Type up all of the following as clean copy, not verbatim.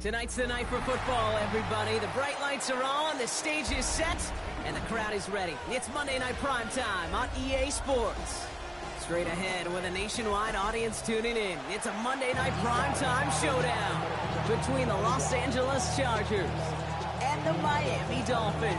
Tonight's the night for football, everybody. The bright lights are on, the stage is set, and the crowd is ready. It's Monday Night Prime Time on EA Sports. Straight ahead with a nationwide audience tuning in. It's a Monday Night Prime Time showdown between the Los Angeles Chargers and the Miami Dolphins.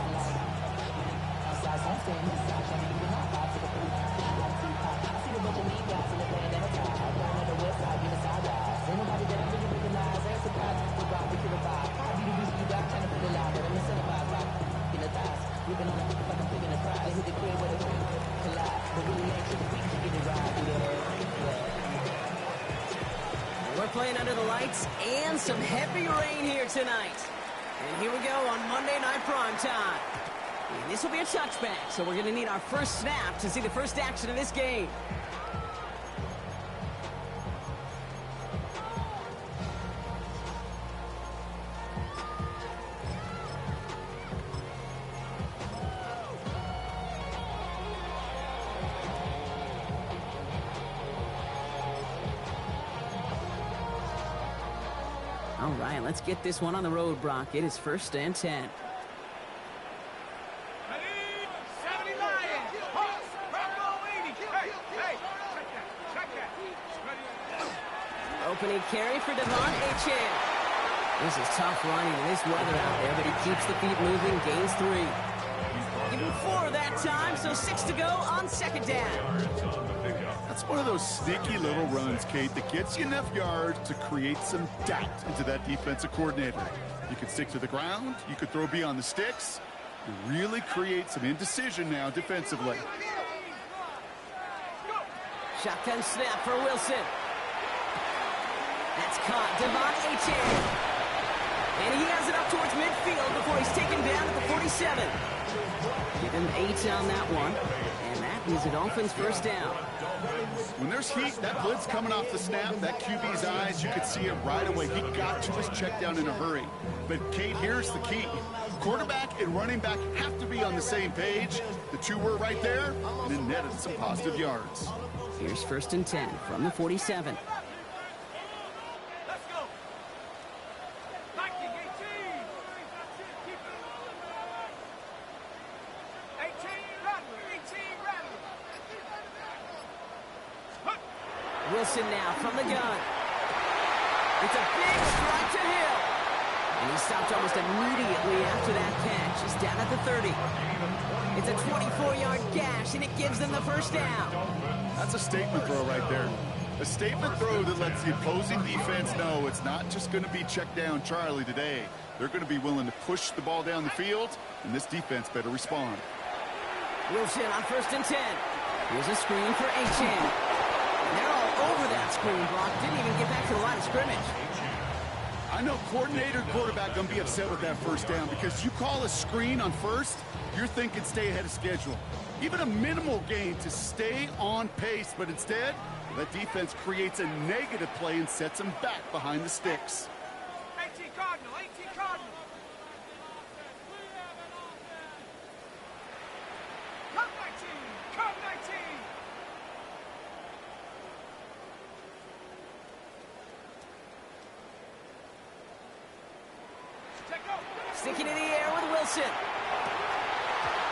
We're playing under the lights and some heavy rain here tonight. And here we go on Monday Night Prime Time. And this will be a touchback, so we're going to need our first snap to see the first action of this game. All right, let's get this one on the road, Brock. It is 1st and 10. Opening carry for Devon Achane. This is tough running in this weather out there, but he keeps the feet moving, gains 3. Give him 4 that time, so 6 to go on 2nd down. That's one of those sneaky little runs, Kate, that gets you enough yards to create some doubt into that defensive coordinator. You could stick to the ground, you could throw beyond the sticks, you really create some indecision now defensively. Shotgun snap for Wilson. That's caught. Devon Achane. And he has it up towards midfield before he's taken down at the 47. Give him 8 on that one. And that is the Dolphins' first down. When there's heat, that blitz coming off the snap, that QB's eyes, you could see it right away. He got to his check down in a hurry. But, Kate, here's the key. Quarterback and running back have to be on the same page. The two were right there, and it netted some positive yards. Here's 1st and 10 from the 47. Wilson now from the gun. It's a big strike to Hill. And he stopped almost immediately after that catch. He's down at the 30. It's a 24-yard gash, and it gives them the first down. That's a statement throw right there. A statement throw that lets the opposing defense know it's not just going to be check down Charlie today. They're going to be willing to push the ball down the field, and this defense better respond. Wilson on 1st and 10. Here's a screen for Achane. They're all over that screen, Brock. Didn't even get back to the line of scrimmage. I know coordinator and quarterback going to be upset with that first down because you call a screen on first, you're thinking stay ahead of schedule. Even a minimal gain to stay on pace, but instead, that defense creates a negative play and sets them back behind the sticks. 18 Cardinal, 18 Cardinal. Come 19, come 19. Sticking in the air with Wilson.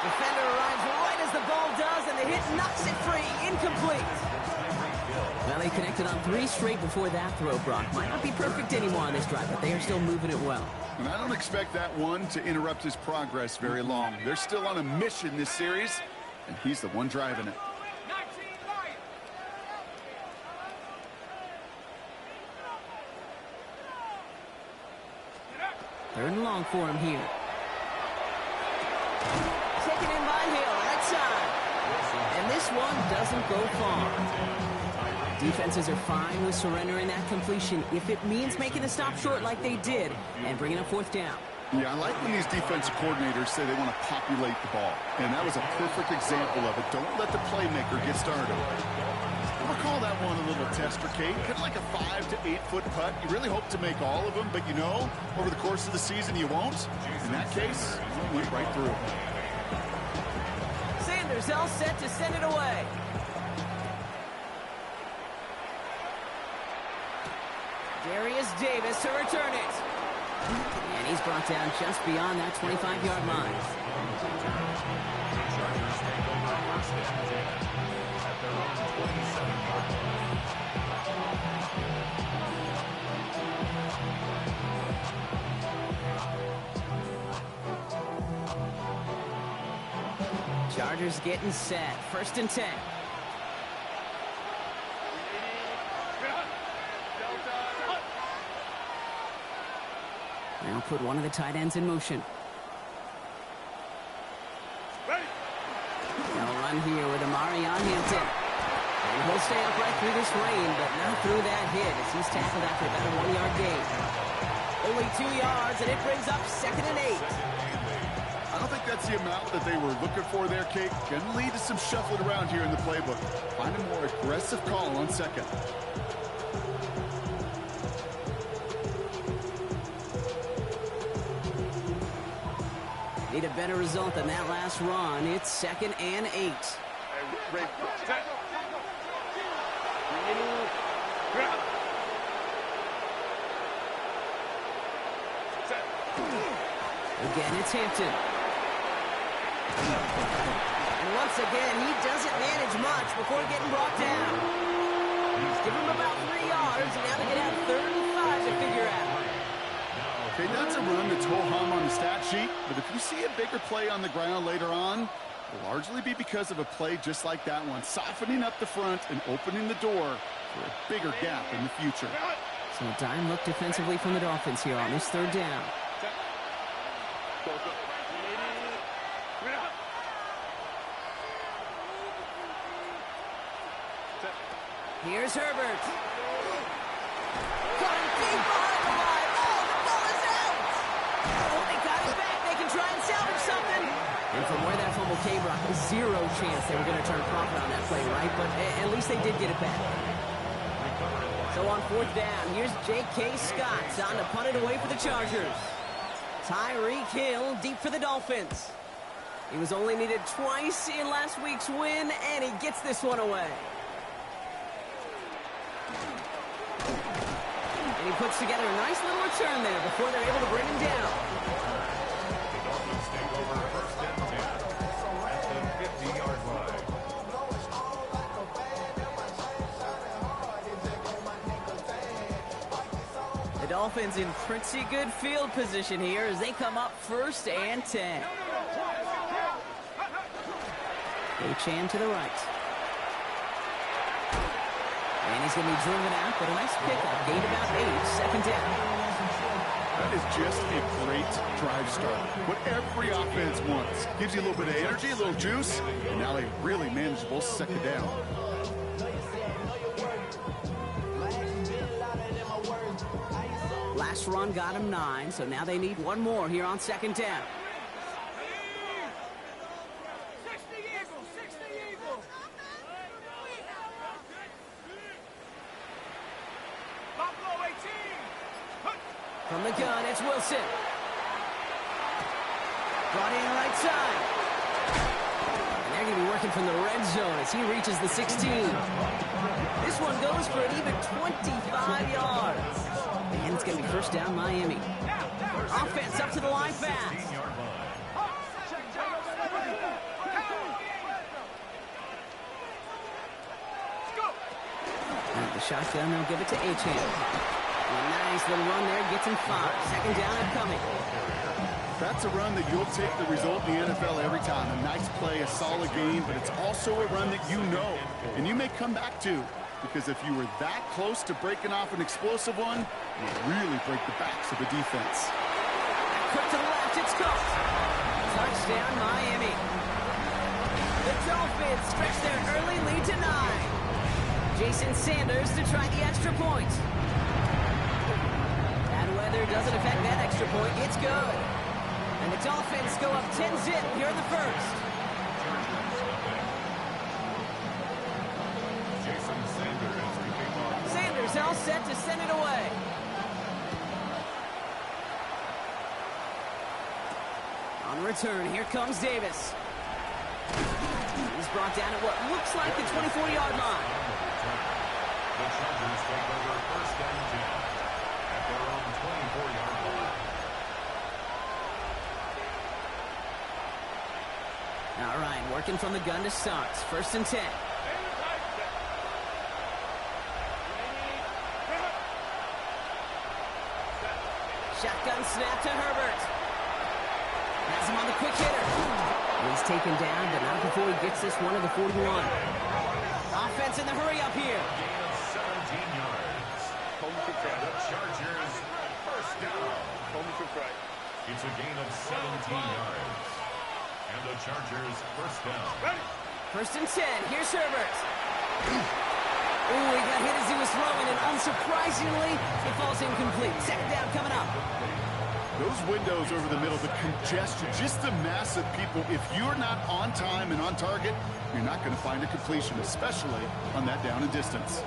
Defender arrives right as the ball does, and the hit knocks it free. Incomplete. Well, they connected on 3 straight before that throw, Brock. Might not be perfect anymore on this drive, but they are still moving it well. And I don't expect that one to interrupt his progress very long. They're still on a mission this series, and he's the one driving it. 19 Lions. 3rd and long for him here. Taken in by Hill, right side. And this one doesn't go far. Defenses are fine with surrendering that completion if it means making the stop short like they did and bringing up 4th down. Yeah, I like when these defensive coordinators say they want to populate the ball. And that was a perfect example of it. Don't let the playmaker get started. I'm going to call that one a little tester, Kate. Kind of like a 5 to 8 foot putt. You really hope to make all of them, but you know, over the course of the season, you won't. In that case, you went right through. Sanders all set to send it away. Darius Davis to return it. And he's brought down just beyond that 25-yard line. Chargers getting set. 1st and 10. Now put one of the tight ends in motion. They'll run here with Amari on Hampton. And he'll stay upright through this rain, but not through that hit as he's tackled after about a 1-yard gain. Only 2 yards, and it brings up 2nd and 8. I don't think that's the amount that they were looking for there, Kate. Can lead to some shuffling around here in the playbook. Find a more aggressive call on 2nd. Need a better result than that last run. It's 2nd and 8. Again, it's Hampton. And once again, he doesn't manage much before getting brought down. Give him about 3 yards, and now they can have 3rd and 5 to figure out. Okay, that's a run that's ho-hum on the stat sheet, but if you see a bigger play on the ground later on, it'll largely be because of a play just like that one, softening up the front and opening the door for a bigger gap in the future. So a dime look defensively from the Dolphins here on this 3rd down. Here's Herbert. Going deep behind the line. Oh, the ball is out. Oh, they got it back. They can try and salvage something. And from where that fumble came, Brock, zero chance they were going to turn a profit on that play, right? But at least they did get it back. So on 4th down, here's J.K. Scott on to punt it away for the Chargers. Tyreek Hill deep for the Dolphins. He was only needed twice in last week's win, and he gets this one away. And he puts together a nice little return there before they're able to bring him down. The Dolphins take over 1st and 10 at the 50-yard line. The Dolphins in pretty good field position here as they come up 1st and 10. Achane to the right. And he's going to be driven out, but a nice pickup. Gained about 8, 2nd down. That is just a great drive start. What every offense wants. Gives you a little bit of energy, a little juice, and now a really manageable 2nd down. Last run got him 9, so now they need one more here on 2nd down. 60 Eagles, 60 Eagles. Buffalo 18. From the gun, it's Wilson. Brought in right side. And they're going to be working from the red zone as he reaches the 16. This one goes for an even 25 yards. And it's going to be 1st down Miami. Offense up to the line fast. And the shotgun, they'll give it to Achane. A nice little run there, gets him 5. 2nd down and coming. That's a run that you'll take the result in the NFL every time. A nice play, a solid game, but it's also a run that you know, and you may come back to, because if you were that close to breaking off an explosive one, you'd really break the backs of the defense. Quick to the left, it's caught. Touchdown, Miami. The Dolphins stretch their early lead to 9. Jason Sanders to try the extra point. Bad weather doesn't affect that extra point. It's good. And the Dolphins go up 10-zip here in the 1st. Jason Sanders to kick off. Sanders all set to send it away. On return, here comes Davis. He's brought down at what looks like the 24-yard line. The Chargers take over 1st and 10 at their own 24-yard line. working from the gun to start. 1st and 10. Shotgun snap to Herbert. Has him on the quick hitter. He's taken down, but not before he gets this one to the 41. Offense in the hurry up here. Gain of 17 yards. And the Chargers first down. It's a gain of 17 yards. And the Chargers first down. 1st and 10. Here's Herbert. Ooh, he got hit as he was throwing, and unsurprisingly, it falls incomplete. 2nd down coming up. Those windows over the middle, the congestion, just the mass of people. If you're not on time and on target, you're not going to find a completion, especially on that down and distance.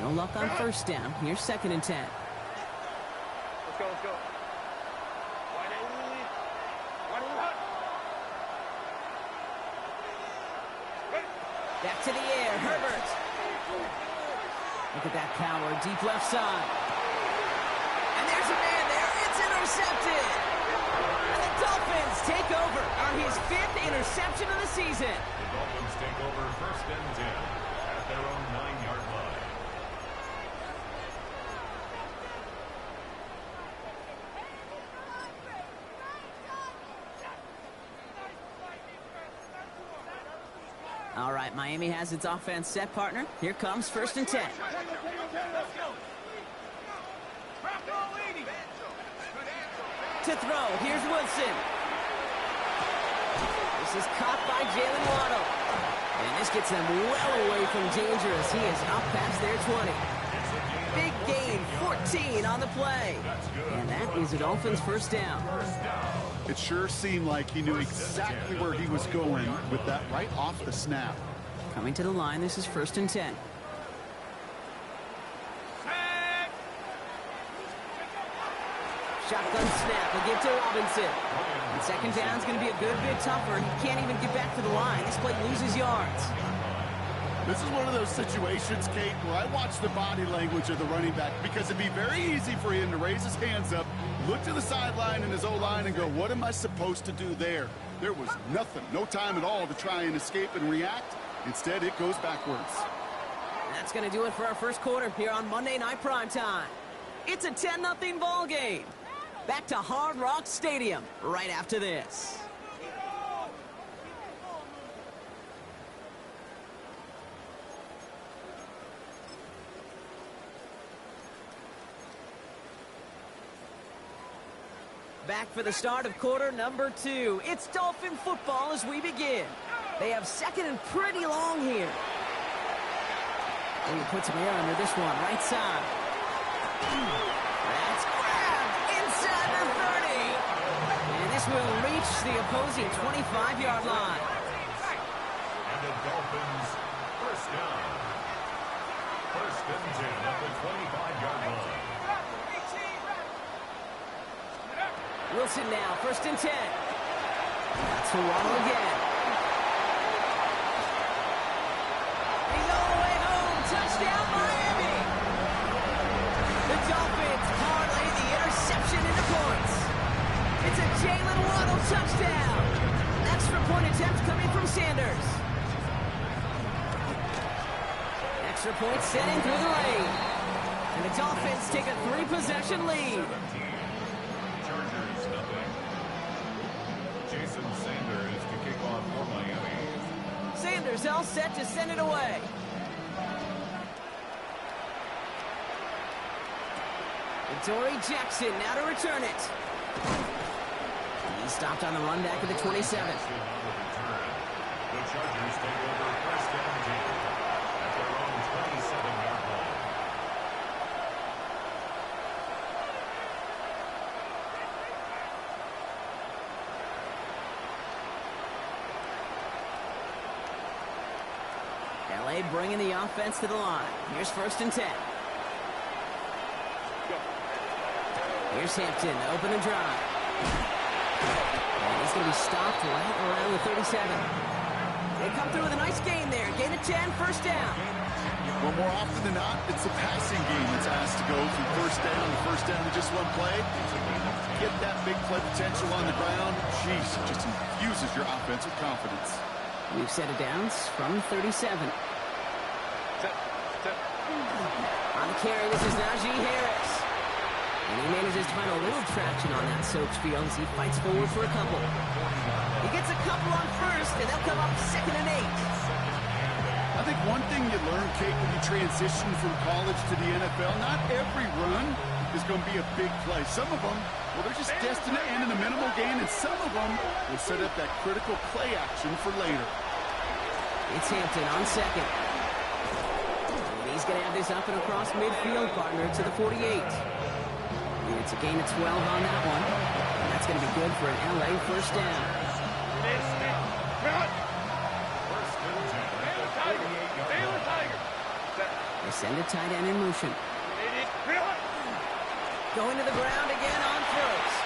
No luck on 1st down. Here's 2nd and 10. Let's go. Back to the air, Herbert. Look at that power, deep left side. And there's a man there. It's intercepted. And the Dolphins take over on his 5th interception of the season. The Dolphins take over 1st and 10 at their own 9-yard line. All right, Miami has its offense set, partner. Here comes 1st and 10. To throw, here's Wilson. This is caught by Jalen Waddle. And this gets them well away from dangerous. He is up past their 20. Big gain, 14 on the play. And that is a Dolphins' 1st down. It sure seemed like he knew exactly where he was going with that right off the snap. Coming to the line, this is 1st and 10. Shotgun snap, will give to Robinson. And 2nd down is going to be a good bit tougher. He can't even get back to the line. This play loses yards. This is one of those situations, Kate, where I watch the body language of the running back, because it'd be very easy for him to raise his hands up, look to the sideline in his O-line and go, what am I supposed to do there? There was nothing, no time at all to try and escape and react. Instead, it goes backwards. That's going to do it for our 1st quarter here on Monday Night Primetime. It's a 10-0 ball game. Back to Hard Rock Stadium right after this. Back for the start of quarter number 2. It's Dolphin football as we begin. They have 2nd and pretty long here. And he puts some air under this one, right side. That's grabbed inside the 30. And this will reach the opposing 25-yard line. And the Dolphins first down. 1st and 10 at the 25-yard line. Wilson now, 1st and 10. That's for Waddle again. He's all the way home. Touchdown, Miami. The Dolphins parlay the interception into points. It's a Jalen Waddle touchdown. Extra point attempt coming from Sanders. Extra point setting through the lane. And the Dolphins take a 3-possession lead. Chargers, nothing. Jason Sanders to kick off for Miami. Sanders all set to send it away. Dory Jackson now to return it. He stopped on the run back at the 27. The Chargers take over 1st and 10 at their own 27-yard line. LA bringing the offense to the line. Here's 1st and 10. Here's Hampton, open and drive. And he's going to be stopped right around the 37. They come through with a nice gain there. Gain of 10, first down. Well, more often than not, it's the passing game that's asked to go from first down to first down in just one play. Get that big play potential on the ground. Jeez, it just infuses your offense with confidence. We've set it downs from 37. On the carry, this is Najee Harris. And he manages to find a little traction on that soaked field as he fights forward for a couple. He gets a couple on first, and they'll come up 2nd and 8. I think one thing you learn, Kate, when you transition from college to the NFL, not every run is going to be a big play. Some of them, well, they're just destined to end in a minimal gain, and some of them will set up that critical play action for later. It's Hampton on 2nd. And he's going to have this up and across midfield, partner, to the 48. It's a gain of 12 on that one. And that's going to be good for an LA first down. They send a tight end in motion. Going to the ground again on first.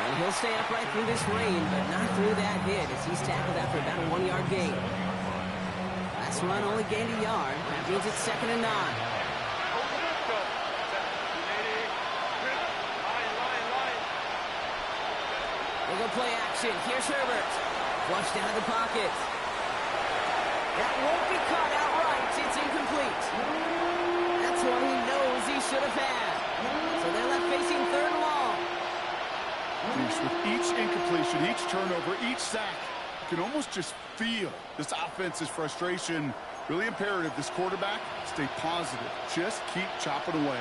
And he'll stay upright through this rain, but not through that hit as he's tackled after about a 1-yard gain. Last run only gained a yard. That means it's 2nd and 9. They go play action. Here's Herbert. Flushed out of the pocket. That won't be caught outright. It's incomplete. That's one he knows he should have had. So they're left facing 3rd and long. With each incompletion, each turnover, each sack, you can almost just feel this offense's frustration. Really imperative, this quarterback, stay positive. Just keep chopping away.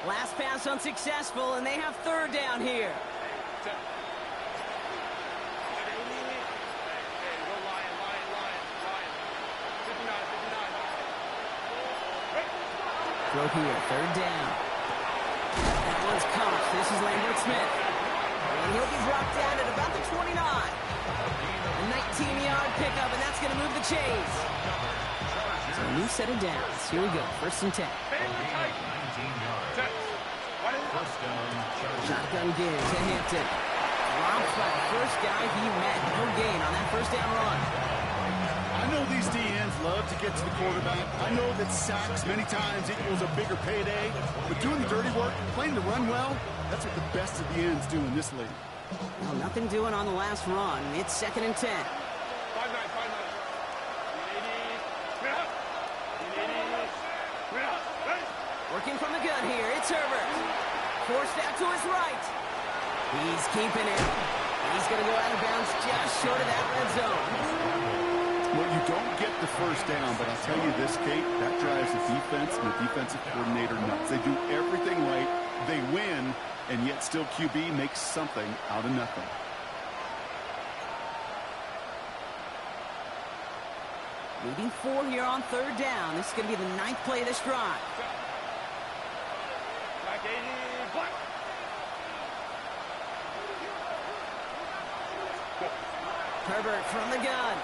Last pass unsuccessful, and they have 3rd down here. Throw here, 3rd down. That one's caught. This is Lambert Smith. And he'll be brought down at about the 29. A 19-yard pickup, and that's going to move the chains. So a new set of downs. Here we go, 1st and 10. Shotgun give to Hampton. Dropped by the first guy he met. No gain on that first down run. I know these DNs love to get to the quarterback. I know that sacks many times equals a bigger payday. But doing the dirty work, playing the run well, that's what the best of the ends do in this league. Well, nothing doing on the last run. It's 2nd and 10. Working from the gun here. It's Herbert. Forced out to his right. He's keeping it. He's going to go out of bounds just short of that red zone. Well, you don't get the first down, but I'll tell you this, Kate, that drives the defense and the defensive coordinator nuts. They do everything right. They win, and yet still QB makes something out of nothing. Leading 4 here on 3rd down. This is going to be the 9th play of this drive. Herbert from the gun.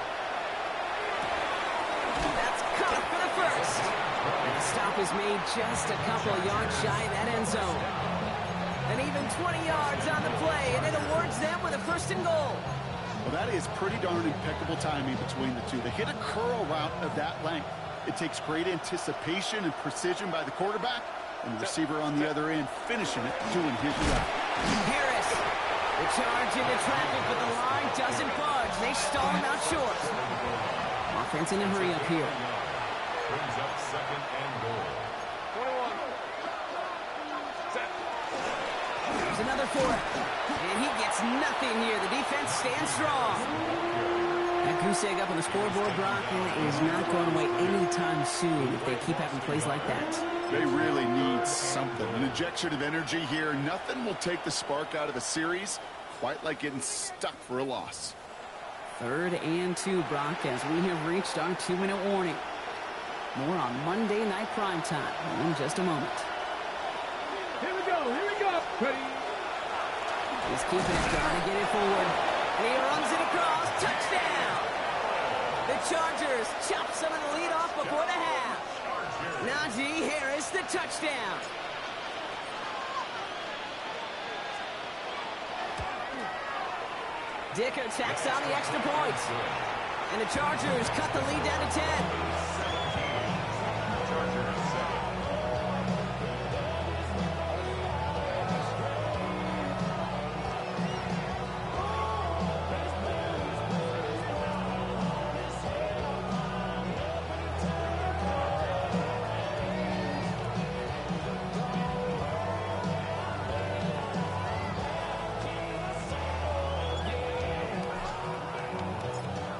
That's caught for the first. And the stop is made just a couple of yards shy of that end zone. And even 20 yards on the play, and it awards them with a 1st and goal. Well, that is pretty darn impeccable timing between the two. They hit a curl route of that length. It takes great anticipation and precision by the quarterback, and the receiver on the other end finishing it, doing his route. Harris, the charge into traffic, but the line doesn't budge. They stall him out short. Offense in a hurry up here. Brings up 2nd and goal. There's another for it. And he gets nothing here. The defense stands strong. That goose egg up on the scoreboard, Brock, is not going away anytime soon if they keep having plays like that. They really need something. An injection of energy here. Nothing will take the spark out of a series quite like getting stuck for a loss. 3rd and 2, Brock, as we have reached our 2-minute warning. More on Monday Night Primetime in just a moment. Here we go. Ready? He's keeping it, trying to get it forward. And he runs it across. Touchdown! The Chargers chop some of the lead off before the half. Najee Harris, the touchdown. Dicker tacks on the extra points. And the Chargers cut the lead down to 10. 17. Chargers 7.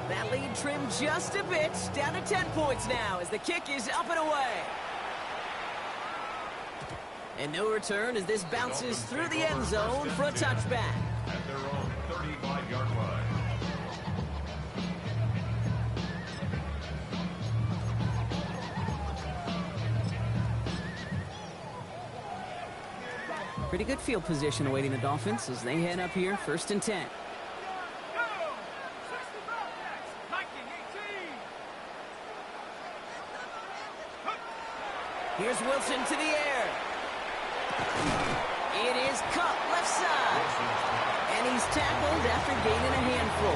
That lead trimmed just a bit, down to 10 points now as the kick is up and away. And no return as this bounces through the end zone for a touchback. At their own 35-yard line. Pretty good field position awaiting the Dolphins as they head up here, 1st and 10. Here's Wilson to the air. It is cut left side. And he's tackled after gaining a handful.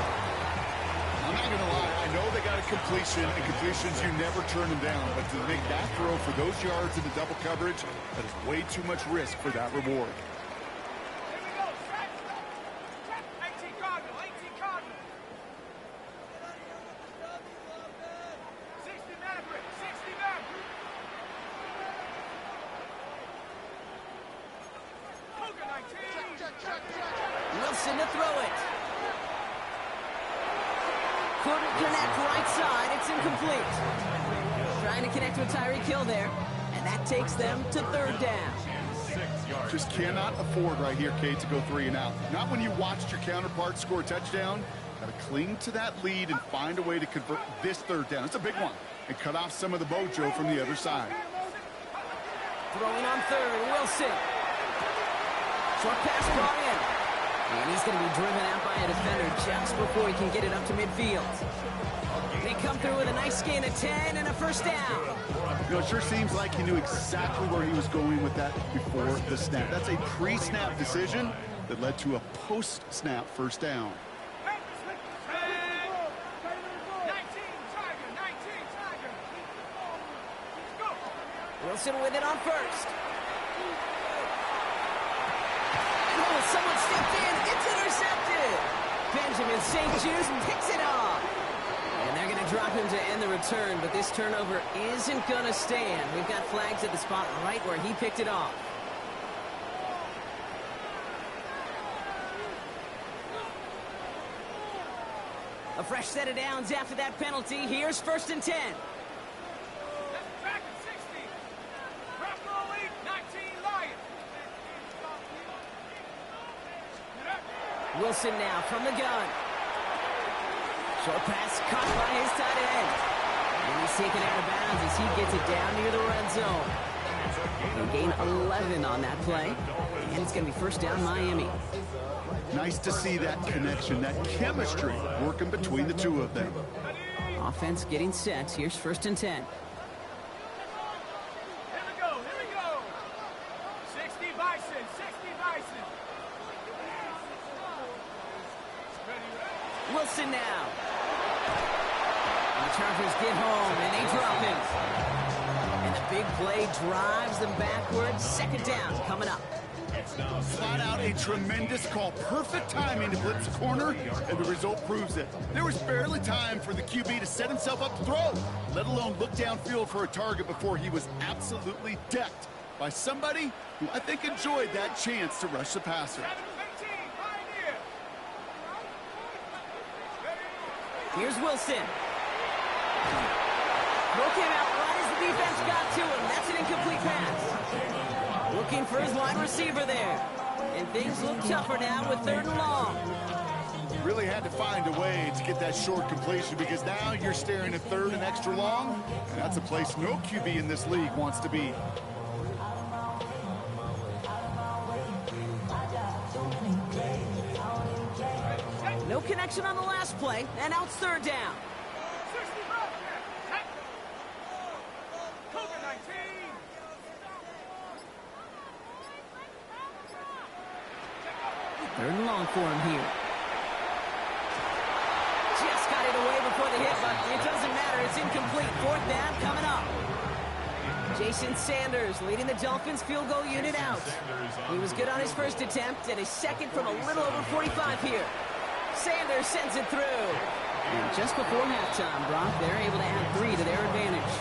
I'm not going to lie. I know they got a completion, and completions, you never turn them down. But to make that throw for those yards in the double coverage, that is way too much risk for that reward. Wilson to throw it. Couldn't connect right side. It's incomplete. Trying to connect with Tyreek Hill there. And that takes them to 3rd down. 6 yards. Just cannot afford right here, Kate, to go 3 and out. Not when you watched your counterpart score a touchdown. Got to cling to that lead and find a way to convert this 3rd down. It's a big one. And cut off some of the mojo from the other side. Throwing on 3rd, Wilson. Short pass brought in. And he's going to be driven out by a defender just before he can get it up to midfield. They come through with a nice gain of 10 and a 1st down. You know, it sure seems like he knew exactly where he was going with that before the snap. That's a pre-snap decision that led to a post-snap 1st down. Wilson with it on 1st. Oh, someone stepped in. It's intercepted. Benjamin St. Juice picks it off. And they're going to drop him to end the return, but this turnover isn't going to stand. We've got flags at the spot right where he picked it off. A fresh set of downs after that penalty. Here's 1st and 10. Wilson now from the gun. Short pass caught by his tight end. And he's taken out of bounds as he gets it down near the red zone. He'll gain 11 on that play. And it's going to be 1st down Miami. Nice to see that connection, that chemistry working between the two of them. Offense getting set. Here's 1st and 10. Wilson now. And the Chargers get home, and they drop him. And the big play drives them backwards. 2nd down coming up. Flat out a tremendous call. Perfect timing to blitz the corner, and the result proves it. There was barely time for the QB to set himself up to throw, let alone look downfield for a target before he was absolutely decked by somebody who I think enjoyed that chance to rush the passer. Here's Wilson. Broke him out right as the defense got to him. That's an incomplete pass. Looking for his wide receiver there. And things look tougher now with 3rd and long. Really had to find a way to get that short completion because now you're staring at 3rd and extra long. And that's a place no QB in this league wants to be. No connection on the last play, and now it's 3rd down. Third and long for him here. the hit, but it doesn't matter. It's incomplete. Fourth down coming up. Jason Sanders leading the Dolphins field goal unit out. He was good on his first attempt and his second from a little over 45 here. Sanders sends it through. And just before halftime, Brock, they're able to add 3 to their advantage.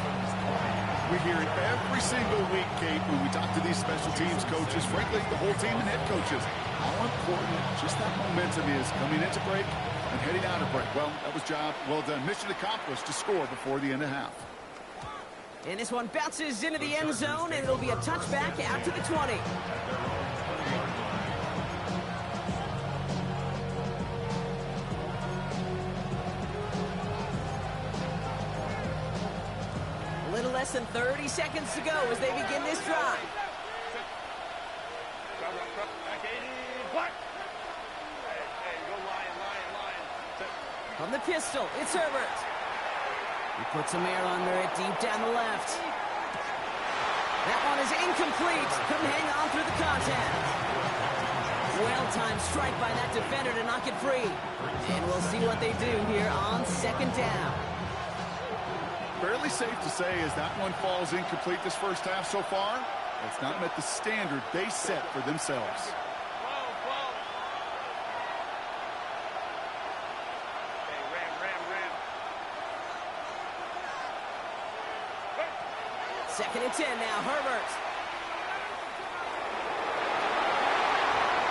We hear it every single week, Kate, when we talk to these special teams coaches, frankly, the whole team and head coaches, how important just that momentum is coming into break and heading out of break. Well, that was job well done. Mission accomplished to score before the end of half. And this one bounces into the end zone, and it'll be a touchback out to the 20. A little less than 30 seconds to go as they begin this drive. From the pistol, it's Herbert. He puts some air under it deep down the left. That one is incomplete. Couldn't hang on through the contact. Well-timed strike by that defender to knock it free. And we'll see what they do here on second down. Fairly safe to say as that one falls incomplete this first half so far, it's not met the standard they set for themselves. Second and 10 now, Herbert.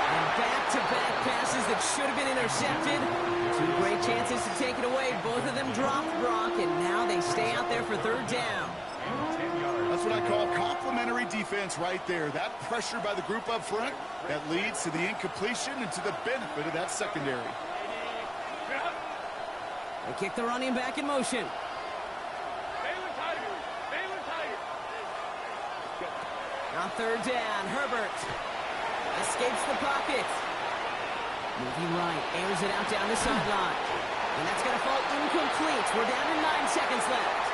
And back-to-back passes that should have been intercepted. 2 great chances to take it away. Both of them dropped, Brock, and now they stay out there for third down. That's what I call complimentary defense right there. That pressure by the group up front, that leads to the incompletion and to the benefit of that secondary. They kick the running back in motion. On third down, Herbert escapes the pocket. Moving right, airs it out down the sideline. And that's going to fall incomplete. We're down to 9 seconds left.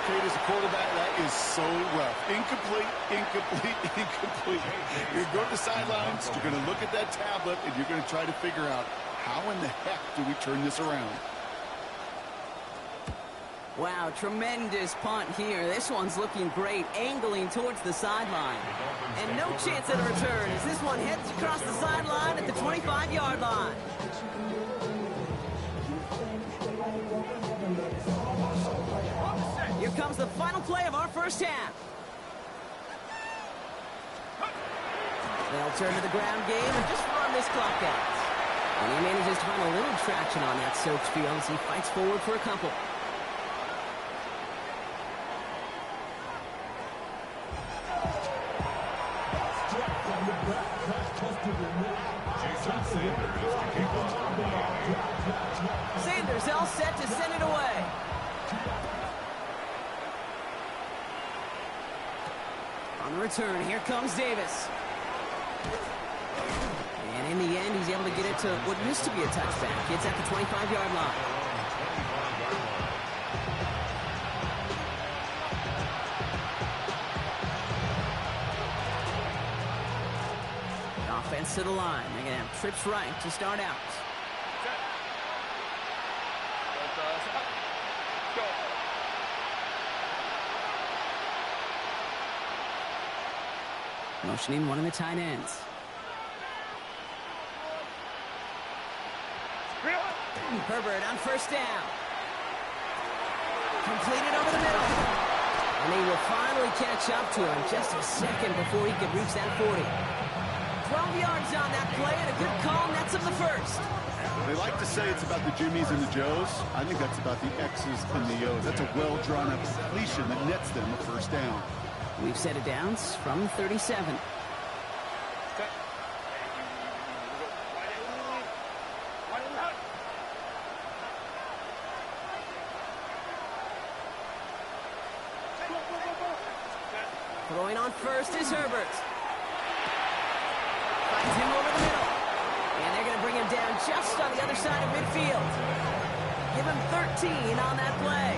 Kate, as a quarterback, that is so rough. Incomplete, incomplete, incomplete. You're going to the sidelines, you're going to look at that tablet, and you're going to try to figure out how in the heck do we turn this around. Wow, tremendous punt here. This one's looking great, angling towards the sideline. And no chance at a return as this one heads across the sideline at the 25-yard line. Here comes the final play of our first half. They'll turn to the ground game and just run this clock out. And he manages to find a little traction on that soaked field as he fights forward for a couple. Sanders all set to send it away. On the return, here comes Davis. And in the end, he's able to get it to what used to be a touchback. It's at the 25-yard line. Offense to the line. They're going to have trips right to start out. Motioning one of the tight ends. Herbert on first down. Completed over the middle. And he will finally catch up to him just a second before he could reach that 40. 12 yards on that play, and a good call nets him the first. They like to say it's about the Jimmies and the Joes. I think that's about the X's and the O's. That's a well-drawn-up completion that nets them a first down. We've set it downs from 37. Throwing on first is Herbert. Finds him over the middle. And they're going to bring him down just on the other side of midfield. Give him 13 on that play.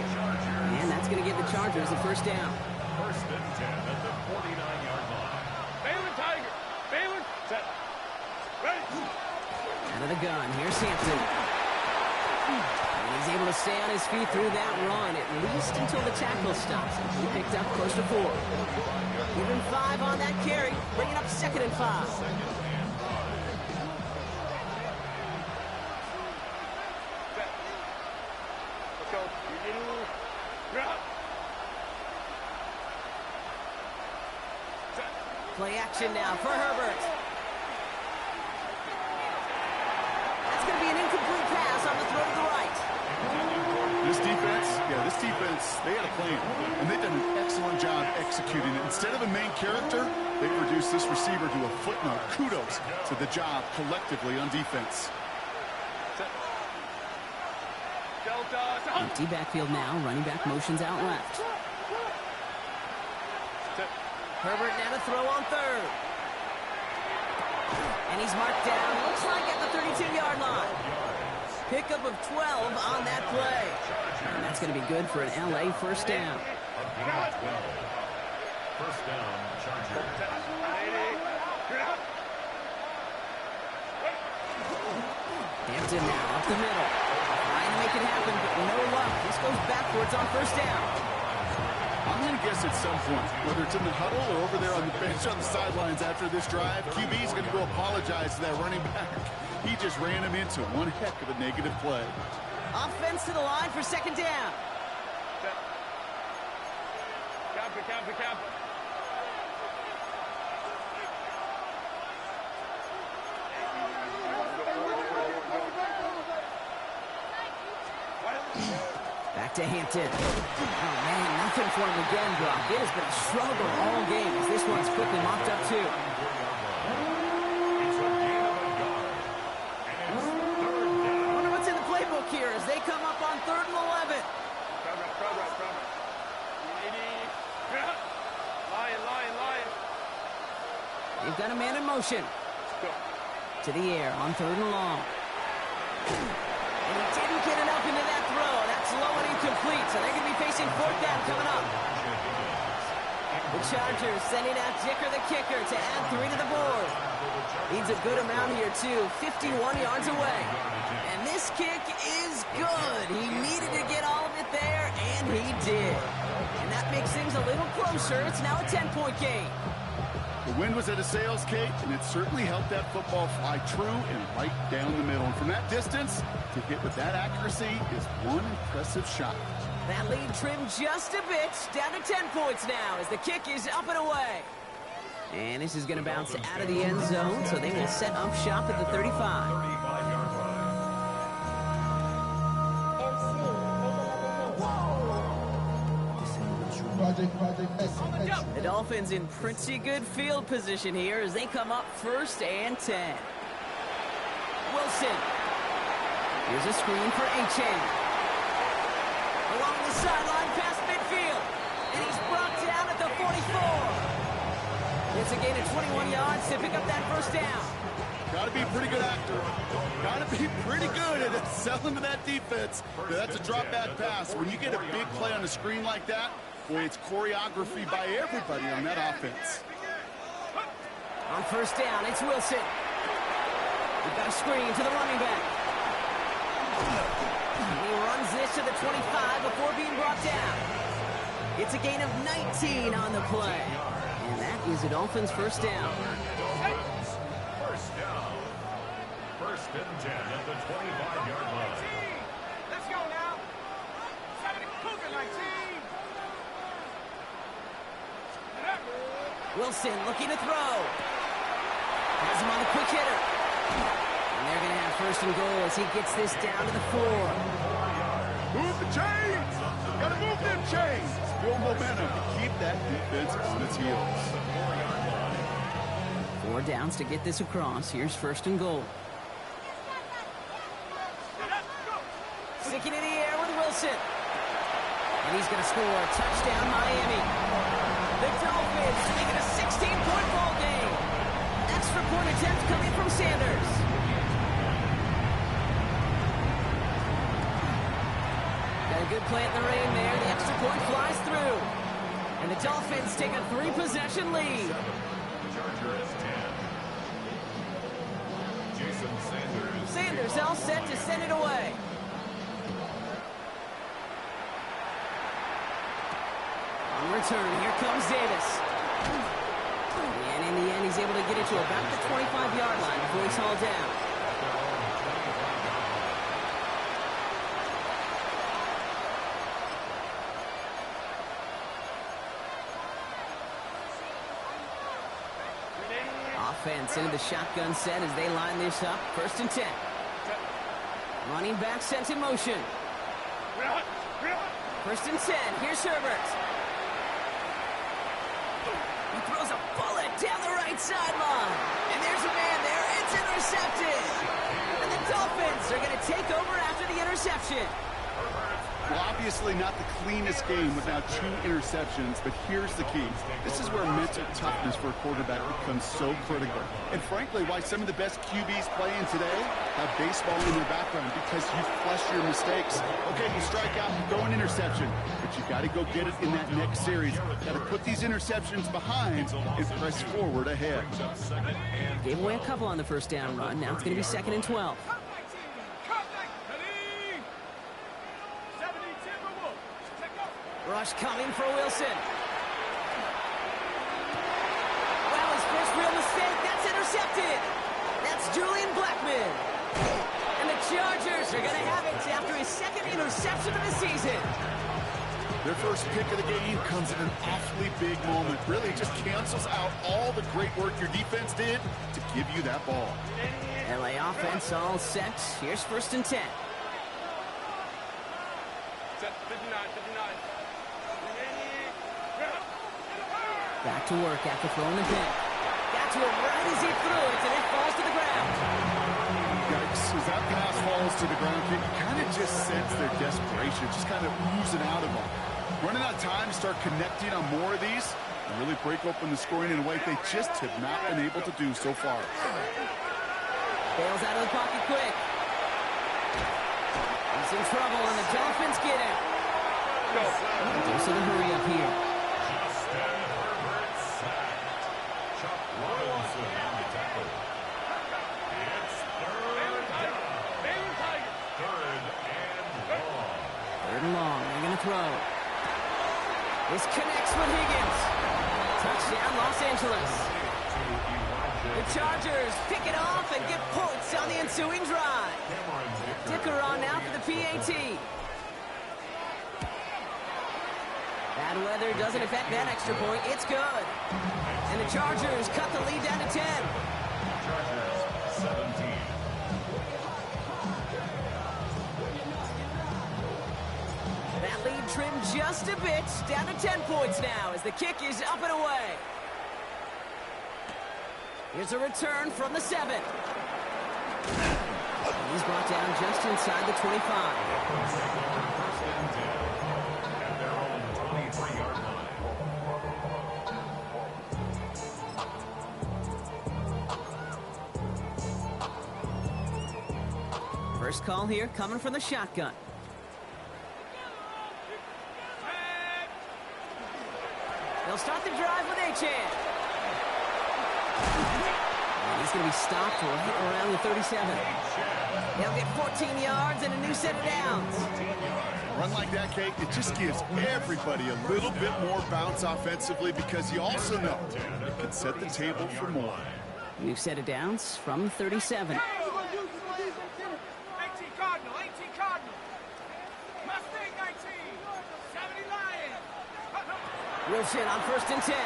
And that's going to give the Chargers a first down. First and 10 at the 49-yard line. Baylor Tiger. Baylor. Set. Ready. Out of the gun. Here's Sampson. And he's able to stay on his feet through that run, at least until the tackle stops him. He picked up close to 4. Even 5 on that carry, bringing up 2nd and 5. Play action now for Herbert. That's going to be an incomplete pass on the throw to the right. This defense, they had a plan, and they've done an excellent job executing it. Instead of a main character, they reduced this receiver to a footnote. Kudos to the job collectively on defense. Empty backfield now, running back motions out left. Herbert now to throw on 3rd. And he's marked down, looks like at the 32-yard line. Pickup of 12 on that play. And that's going to be good for an LA first down. First down, Chargers. Hampton now up the middle. Trying to make it happen, but no luck. This goes backwards on first down. I'm going to guess at some point, whether it's in the huddle or over there on the bench on the sidelines after this drive, QB's going to go apologize to that running back. He just ran him into one heck of a negative play. Offense to the line for 2nd down. Camp. Back to Hampton. Oh, man, nothing for him again, Brock. It has been a struggle all game as this one's quickly mopped up, too. I wonder what's in the playbook here as they come up on 3rd and 11. Lion. They've got a man in motion. To the air on 3rd and long. And he didn't get enough into that throw. That's low and incomplete, so they're going to be facing 4th down coming up. The Chargers sending out Dicker the kicker to add 3 to the board. Needs a good amount here, too. 51 yards away. And this kick is good. He needed to get all of it there, and he did. And that makes things a little closer. It's now a 10-point game. The wind was at a sails, Kate, and it certainly helped that football fly true and right down the middle. And from that distance, to hit with that accuracy is one impressive shot. That lead trimmed just a bit, down to 10 points now as the kick is up and away. And this is going to bounce out of the end zone, so they will set up shop at the 35. The Dolphins in pretty good field position here as they come up 1st and 10. Wilson. Here's a screen for Achane. Along the sideline past midfield. And he's brought down at the 44. It's a gain of 21 yards to pick up that first down. Got to be a pretty good actor. Got to be pretty good at selling to that defense. That's a drop back pass. When you get a big play on the screen like that, boy, it's choreography by everybody on that offense. On first down, it's Wilson. We've got a screen to the running back. He runs this to the 25 before being brought down. It's a gain of 19 on the play. And that is a Dolphins first down. First down. 1st and 10 at the 25-yard line. Let's go now. Cougar 19. Wilson looking to throw. Has him on the quick hitter. And they're going to have 1st and goal as he gets this down to the 4. Move the chains! Gotta move them chains! Build momentum to keep that defense on its heels. 4 downs to get this across. Here's 1st and goal. Sticking in the air with Wilson. And he's going to score. Touchdown, Miami. The Dolphins make it a 16-point ball game. Extra point attempt coming from Sanders. Got a good play in the rain there. The extra point flies through. And the Dolphins take a 3-possession lead. Chargers 10. Jason Sanders. Sanders all set to send it away. return. Here comes Davis. And in the end, he's able to get it to about the 25-yard line before he's hauled down. Offense into the shotgun set as they line this up. 1st and 10. Running back sent in motion. 1st and 10. Here's Herbert. He throws a bullet down the right sideline. And there's a man there. It's intercepted. And the Dolphins are going to take over after the interception. Well, obviously not the cleanest game with now 2 interceptions, but here's the key. This is where mental toughness for a quarterback becomes so critical. And frankly, why some of the best QBs playing today have baseball in their background, because you flush your mistakes. Okay, you strike out, you go an interception, but you got to go get it in that next series. Got to put these interceptions behind and press forward ahead. Gave away a couple on the 1st down run. Now it's going to be 2nd and 12. Rush coming for Wilson. Well, his first real mistake, that's intercepted. That's Julian Blackman. And the Chargers are going to have it after his 2nd interception of the season. Their first pick of the game comes in an awfully big moment. Really just cancels out all the great work your defense did to give you that ball. LA offense all set. Here's 1st and 10. Set 59, 59. Back to work after throwing the pick. Got to him right as he threw it, and it falls to the ground. Yikes, as that pass falls to the ground, you kind of just sense their desperation, just kind of oozing out of them. Running out of time to start connecting on more of these and really break open the scoring in a way they just have not been able to do so far. Bails out of the pocket quick. He's in trouble, and the Dolphins get him. Dose of the hurry up here. Long. They're going to throw. This connects with Higgins. Touchdown, Los Angeles. The Chargers pick it off and get points on the ensuing drive. Dicker on now for the PAT. Bad weather doesn't affect that extra point. It's good. And the Chargers cut the lead down to 10. Chargers 17. That lead trimmed just a bit, down to 10 points now as the kick is up and away. Here's a return from the 7. He's brought down just inside the 25. At their own 23-yard line. First call here coming from the shotgun. They'll start the drive with Achane. And he's going to be stopped right around the 37. They'll get 14 yards and a new set of downs. A run like that, Kate, it just gives everybody a little bit more bounce offensively, because you also know it can set the table for more. New set of downs from 37. 18 Cardinal, 18 Cardinal. Mustang 19, 70 Lions. Wilson on 1st and 10.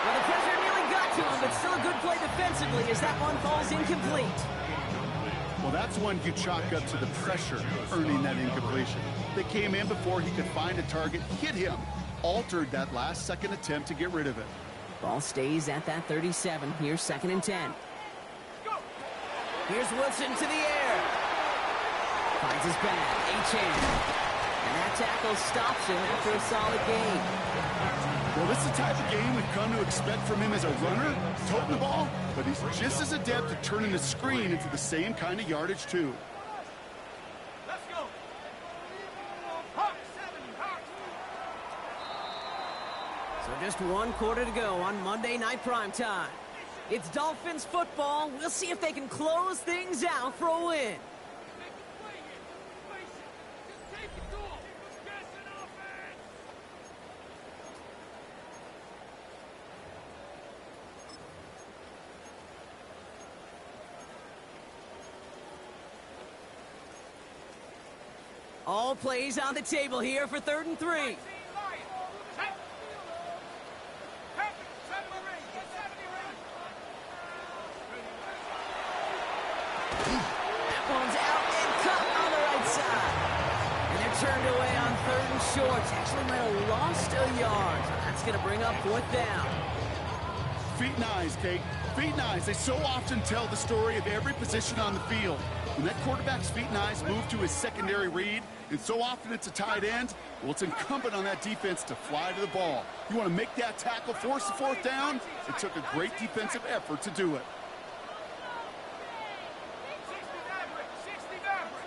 Well, the pressure nearly got to him, but still a good play defensively as that one falls incomplete. Well, that's one you chalk up to the pressure earning that incompletion. They came in before he could find a target, hit him, altered that last-second attempt to get rid of it. Ball stays at that 37. Here's 2nd and 10. Here's Wilson to the air. Finds his back. Achane. And that tackle stops him after a solid gain. Well, this is the type of game we've come to expect from him as a runner, toting the ball, but he's just as adept at turning the screen into the same kind of yardage, too. Let's go. Hawk 70, Hawk. So just 1 quarter to go on Monday Night Primetime. It's Dolphins football. We'll see if they can close things out for a win. All plays on the table here for 3rd and 3. 19 Lions. Set. Patrick, set my ring. Get 70 ring. That one's out and cut on the right side. And they're turned away on 3rd and short. Actually might have lost a yard. So that's going to bring up 4th down. Feet and eyes, Kate. Feet and eyes. They so often tell the story of every position on the field. When that quarterback's feet and eyes move to his secondary read, and so often it's a tight end, well, it's incumbent on that defense to fly to the ball. You want to make that tackle, force the 4th down? It took a great defensive effort to do it. 60 Maverick. 60 Maverick.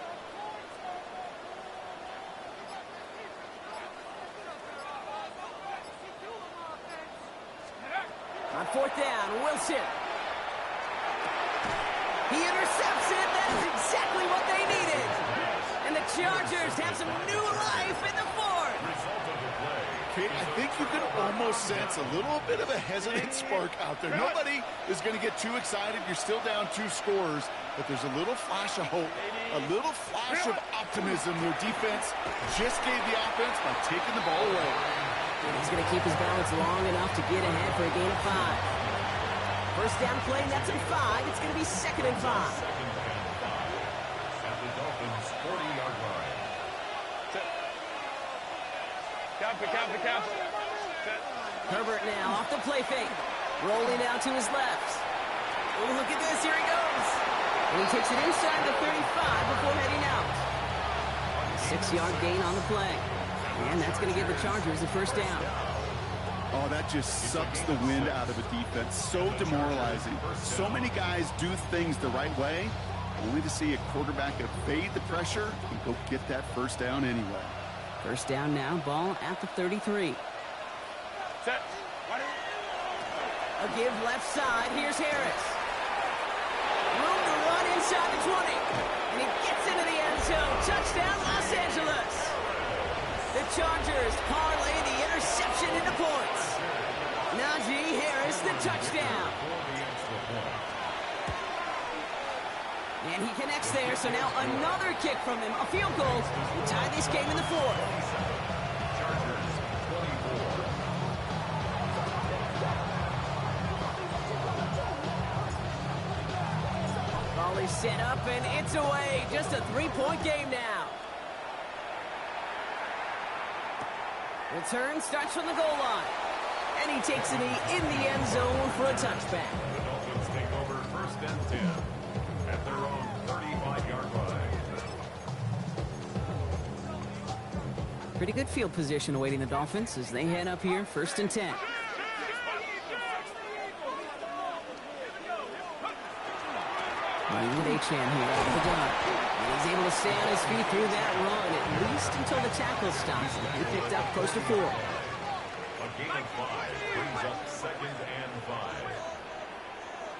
On 4th down, Wilson. He intercepts it. That is exactly what they needed. And the Chargers have some new life in the 4th. Kate, I think you can almost sense a little bit of a hesitant spark out there. Nobody is going to get too excited. You're still down 2 scores, but there's a little flash of hope, a little flash of optimism. Their defense just gave the offense by taking the ball away. He's going to keep his balance long enough to get ahead for a gain of 5. First down play, that's in 5. It's going to be 2nd and 5. At the Dolphins' 40-yard line. Cap. Set. Herbert now off the play fake. Rolling out to his left. Oh, look at this. Here he goes. And he takes it inside the 35 before heading out. 6-yard gain on the play. And that's going to give the Chargers the first down. Oh, that just sucks the wind out of a defense. So demoralizing. So many guys do things the right way, only to see a quarterback evade the pressure and go get that first down anyway. First down now, ball at the 33. Set. A give left side. Here's Harris. Room to run inside the 20. And he gets into the end zone. Touchdown, Los Angeles. The Chargers parlay the interception into points. Najee Harris, the touchdown. And he connects there, so now another kick from him. A field goal to tie this game in the 4th. Chargers 24. Ball is set up, and it's away. Just a 3-point game now. Return starts from the goal line. And he takes a knee in the end zone for a touchback. The Dolphins take over 1st and 10 at their own 35-yard line. Pretty good field position awaiting the Dolphins as they head up here, 1st and 10. With Achane here at the gun. And he's able to stay on his feet through that run, at least until the tackle stops. He picked up close to 4. A gain of 5 brings up 2nd and 5.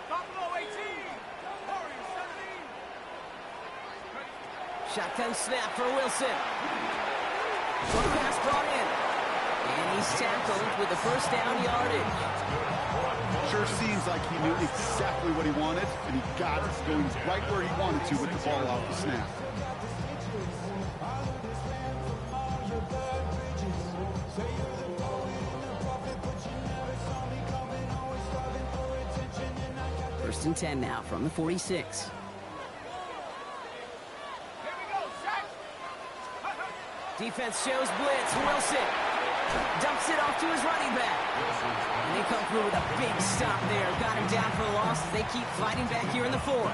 Buffalo 18. Warriors 17. Shotgun snap for Wilson. Short pass brought in. And he's tackled with the first down yardage. Sure seems like he knew exactly what he wanted, and he got it going right where he wanted to with the ball off the snap. First and 10 now from the 46. Here we go. Set. Defense shows blitz. Wilson dumps it off to his running back. And they come through with a big stop there. Got him down for a loss as they keep fighting back here in the 4th.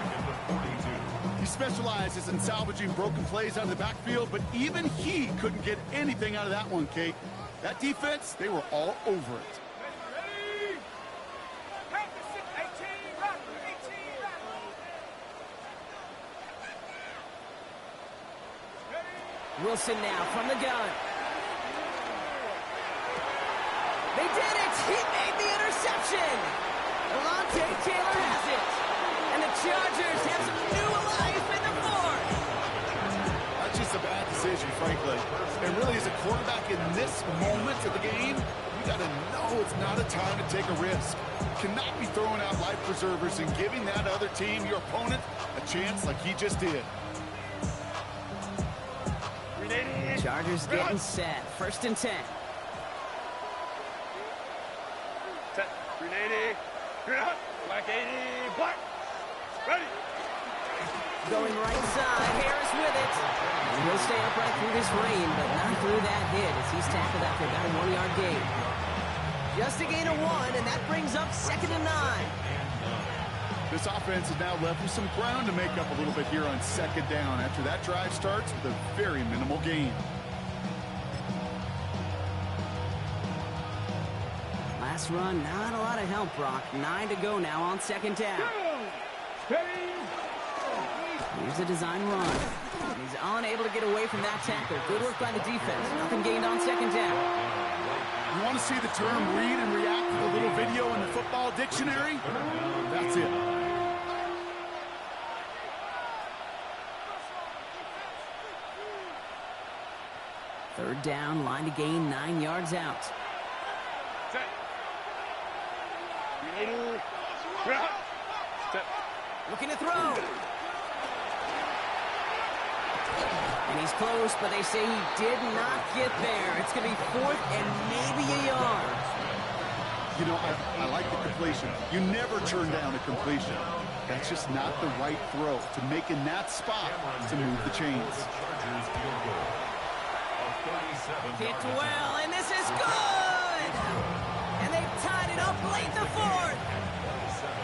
He specializes in salvaging broken plays out of the backfield, but even he couldn't get anything out of that one, Kate. That defense, they were all over it. Ready. Practice it. 18. Run. 18. Run. Ready. Wilson now from the gun. They did it! He made the interception! Alontae Taylor has it! And the Chargers have some new life in the 4th! That's just a bad decision, frankly. And really, as a quarterback in this moment of the game, you got to know it's not a time to take a risk. You cannot be throwing out life preservers and giving that other team, your opponent, a chance like he just did. Ready. Chargers getting set. 1st and 10. Set. Green 80. Green up. Black 80. Black. Ready. Going right side. Harris with it. And he'll stay upright through this rain, but not through that hit as he's tackled after about a 1-yard gain. Just a gain of 1, and that brings up 2nd and 9. This offense is now left with some ground to make up a little bit here on 2nd down after that drive starts with a very minimal gain. Last run, not a lot of help, Brock. 9 to go now on 2nd down. Here's the design run. He's unable to get away from that tackle. Good work by the defense. Nothing gained on 2nd down. You want to see the term read and react with a little video in the football dictionary? That's it. Third down, line to gain 9 yards out. Set. Green 80. Set. Looking to throw. And he's close, but they say he did not get there. It's going to be 4th and maybe a yard. You know, I like the completion. You never turn down a completion. That's just not the right throw to make in that spot to move the chains. Hit well, and this is good! And they've tied it up late in the 4th.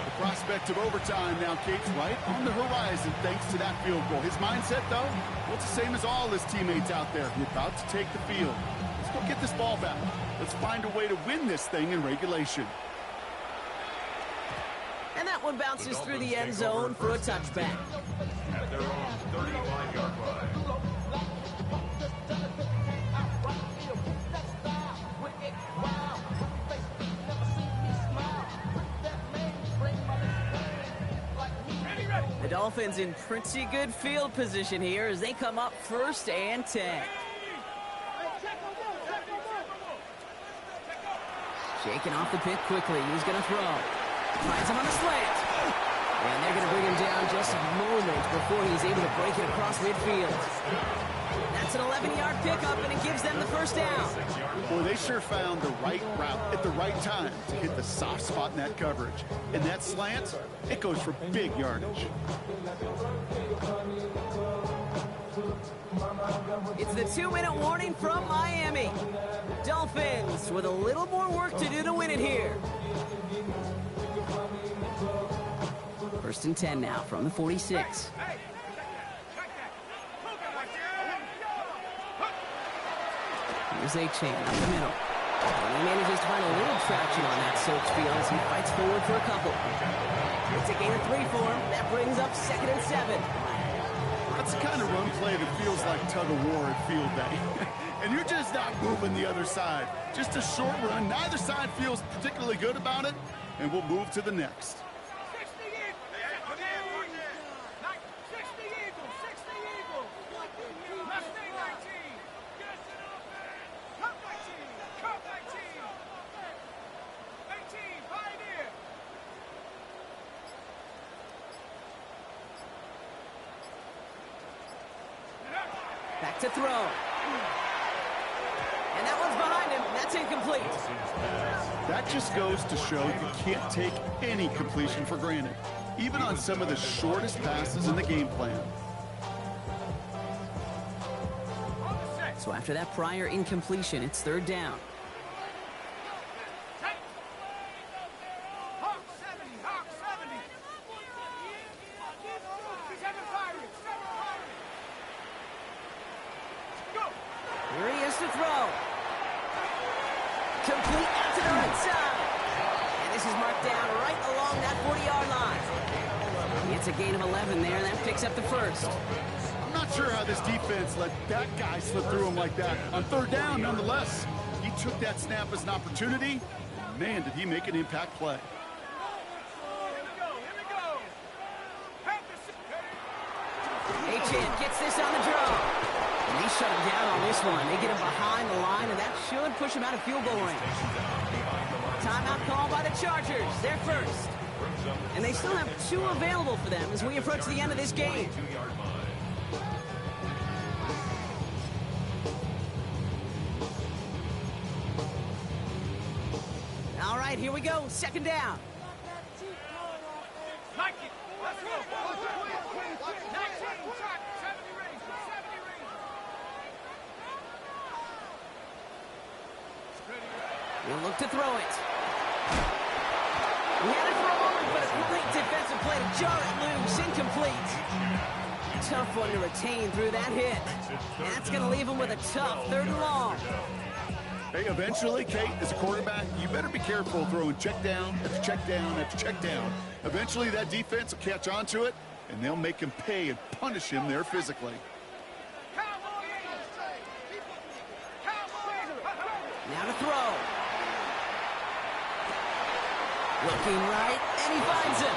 The prospect of overtime now, Kate's right on the horizon thanks to that field goal. His mindset, though, well, it's the same as all his teammates out there. We're about to take the field. Let's go get this ball back. Let's find a way to win this thing in regulation. And that one bounces through the end zone for a touchback. At their own 35-yard line. The Dolphins in pretty good field position here as they come up 1st and 10. Shaking off the pick quickly. He's going to throw. Finds him on a slant. And they're going to bring him down just a moment before he's able to break it across midfield. That's an 11-yard pickup, and it gives them the 1st down. Boy, they sure found the right route at the right time to hit the soft spot in that coverage. And that slant, it goes for big yardage. It's the 2-minute warning from Miami. Dolphins with a little more work to do to win it here. 1st and 10 now from the 46. Here's A-Chain up the middle. And he manages to find a little traction on that soaked field as he fights forward for a couple. It's a gain of 3 for him. That brings up 2nd and 7. That's the kind of run play that feels like tug-of-war at field day. And you're just not moving the other side. Just a short run. Neither side feels particularly good about it. And we'll move to the next. 60 Eagles. 60 Eagles. Mustang 19. Cup 19. Cup 19. 18. Pioneer. Back to throw. And that one's behind him. That's incomplete. That just goes to show you can't take any completion for granted, even on some of the shortest passes in the game plan. So after that prior incompletion, it's 3rd down. Hawk 70. Hawk 70. 7 Pirates. 7 Pirates. Go. Here he is to throw. Complete out to the right side. And this is marked down right along that 40-yard line. It's a gain of 11 there, and that picks up the 1st. I'm not sure how this defense let that guy slip through him like that. On 3rd down, nonetheless, he took that snap as an opportunity. Man, did he make an impact play. A-Chan gets this on the draw. And they shut him down on this one. They get him behind the line, and that should push him out of field goal range. Timeout called by the Chargers. They're 1st. And they still have 2 available for them as we approach the end of this game. right, here we go. Second down. He'll look to throw it. He had it for a moment, but a great defensive play to jar it loose. Incomplete. Tough one to retain through that hit. That's going to leave him with a tough 3rd and long. Hey, eventually, Kate, as a quarterback, you better be careful throwing check down after check down after check down. Eventually, that defense will catch on to it, and they'll make him pay and punish him there physically. Now to throw. Looking right, and he finds him.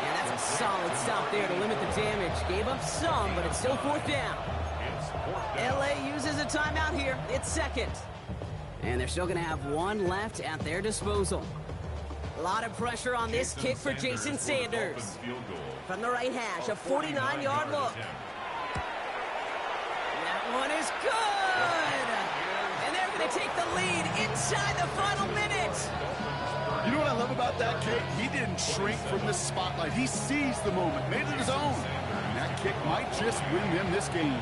Yeah, that's a solid stop there to limit the damage. Gave up some, but it's still 4th down. LA uses a timeout here. It's 2nd. And they're still going to have 1 left at their disposal. A lot of pressure on this kick for Jason Sanders. From the right hash, a 49-yard look. That one is good! And they're going to take the lead inside the final minute. You know what I love about that, Kate? He didn't shrink from the spotlight. He seized the moment, made it his own. And that kick might just win them this game.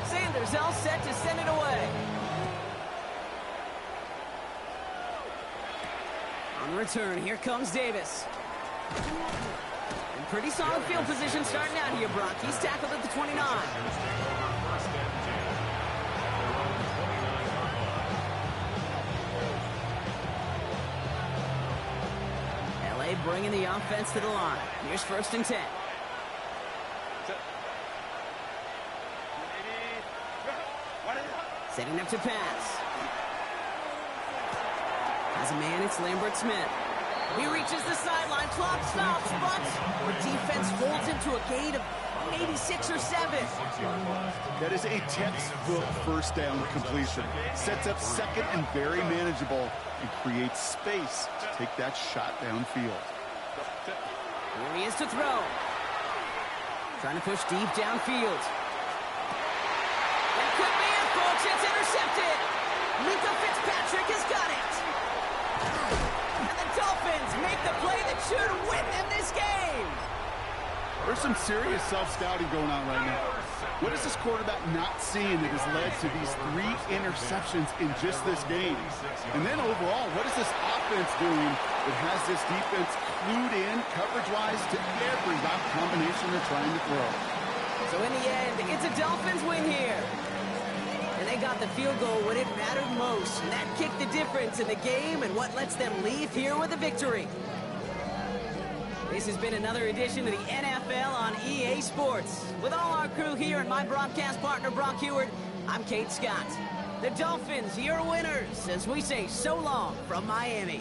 Sanders all set to send it away. On return, here comes Davis. And pretty solid field position starting out here, Brock. He's tackled at the 29. LA bringing the offense to the line. Here's 1st and 10. Setting up to pass. As a man, it's Lambert Smith. He reaches the sideline, clock stops, but the defense holds him to a gain of maybe 6 or 7. That is a textbook 1st down completion. Sets up 2nd and very manageable and creates space to take that shot downfield. Here he is to throw. Trying to push deep downfield. That could be it, folks. It's intercepted. Minka Fitzpatrick has got it. And the Dolphins make the play that should win them this game. There's some serious self-scouting going on right now. What is this quarterback not seeing that has led to these 3 interceptions in just this game? And then overall, what is this offense doing that has this defense clued in coverage-wise to every route combination they're trying to throw? So in the end, it's a Dolphins win here. And they got the field goal when it mattered most. And that kicked the difference in the game and what lets them leave here with a victory. This has been another edition of the NFL on EA Sports. With all our crew here and my broadcast partner, Brock Heward, I'm Kate Scott. The Dolphins, your winners, as we say so long from Miami.